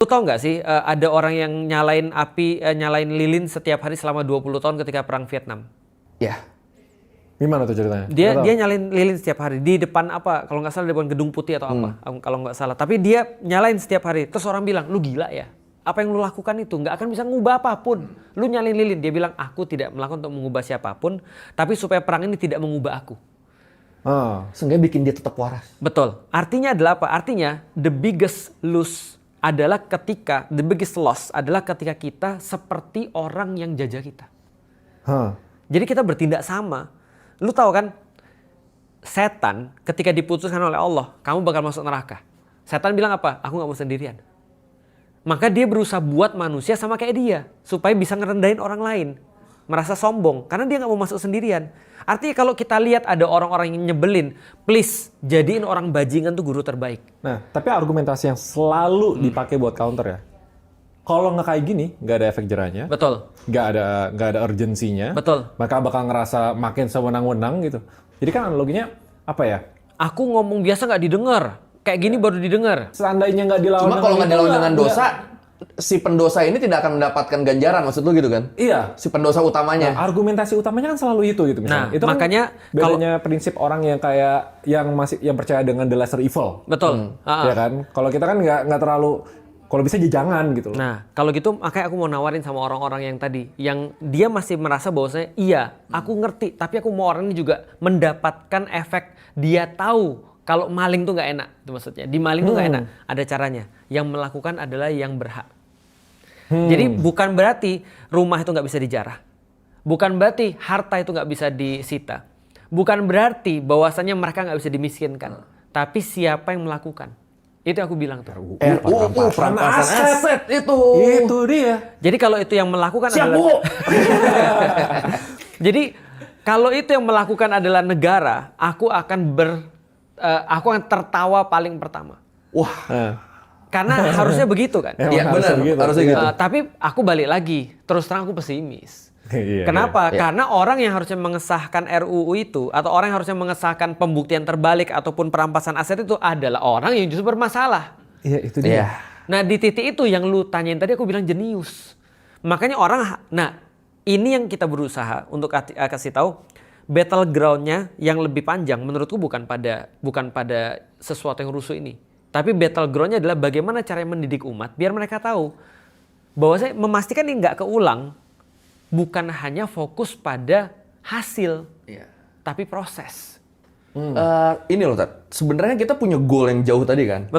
Lu tau nggak sih ada orang yang nyalain nyalain lilin setiap hari selama 20 tahun ketika perang Vietnam? Ya. Gimana tuh ceritanya? Dia nyalain lilin setiap hari di depan apa? Kalau nggak salah di depan Gedung Putih atau apa? Kalau nggak salah. Tapi dia nyalain setiap hari. Terus orang bilang, lu gila ya? Apa yang lu lakukan itu nggak akan bisa ngubah apapun. Lu nyalain lilin. Dia bilang, aku tidak melakukan untuk mengubah siapapun, tapi supaya perang ini tidak mengubah aku. Seenggaknya bikin dia tetap waras. Betul. Artinya adalah apa? Artinya the biggest loss adalah ketika kita seperti orang yang jajah kita. Jadi kita bertindak sama. Lu tahu kan, setan ketika diputuskan oleh Allah, kamu bakal masuk neraka. Setan bilang apa? Aku gak mau sendirian. Maka dia berusaha buat manusia sama kayak dia. Supaya bisa ngerendahin orang lain. Merasa sombong. Karena dia gak mau masuk sendirian. Artinya kalau kita lihat ada orang-orang yang nyebelin, please jadiin orang bajingan tuh guru terbaik. Nah, tapi argumentasi yang selalu dipakai buat counter ya. Kalau nggak kayak gini, nggak ada efek jerahnya. Betul. Nggak ada urgensinya. Betul. Maka bakal ngerasa makin sewenang-wenang gitu. Jadi kan analoginya apa ya? Aku ngomong biasa nggak didengar. Kayak gini baru didengar. Seandainya nggak dilawan Cuma kalau nggak dilawan dengan dosa, si pendosa ini tidak akan mendapatkan ganjaran, maksud lu gitu kan? Iya. Si pendosa utamanya. Nah, argumentasi utamanya kan selalu itu gitu misalnya. Nah, itu makanya kan bedanya prinsip orang yang kayak yang percaya dengan the lesser evil. Betul. Ya kan? Kalau kita kan nggak terlalu, kalau bisa jangan gitu. Nah, kalau gitu makanya aku mau nawarin sama orang-orang yang tadi, yang dia masih merasa bahwasanya iya, aku ngerti, tapi aku mau orang ini juga mendapatkan efek dia tahu kalau maling tuh nggak enak, itu maksudnya. Di maling tuh nggak enak, ada caranya. Yang melakukan adalah yang berhak. Jadi bukan berarti rumah itu nggak bisa dijarah, bukan berarti harta itu nggak bisa disita, bukan berarti bahwasanya mereka nggak bisa dimiskinkan, tapi siapa yang melakukan. Itu aku bilang tuh. Perampasan aset itu. Itu dia. Jadi kalau itu yang melakukan Siap, adalah Bu. Jadi kalau itu yang melakukan adalah negara, aku akan tertawa paling pertama. Wah. Karena harusnya begitu kan. Iya benar, harusnya gitu. Tapi aku balik lagi, terus terang aku pesimis. Kenapa? Iya. Karena orang yang harusnya mengesahkan RUU itu, atau orang yang harusnya mengesahkan pembuktian terbalik ataupun perampasan aset itu adalah orang yang justru bermasalah. Iya, itu dia. Iya. Nah di titik itu yang lu tanyain tadi aku bilang jenius. Makanya orang, ini yang kita berusaha untuk kasih tahu, battlegroundnya yang lebih panjang menurutku bukan pada sesuatu yang rusuh ini. Tapi battlegroundnya adalah bagaimana cara mendidik umat biar mereka tahu bahwa saya memastikan ini nggak keulang. Bukan hanya fokus pada hasil, tapi proses. Ini loh, Tat. Sebenarnya kita punya goal yang jauh tadi kan.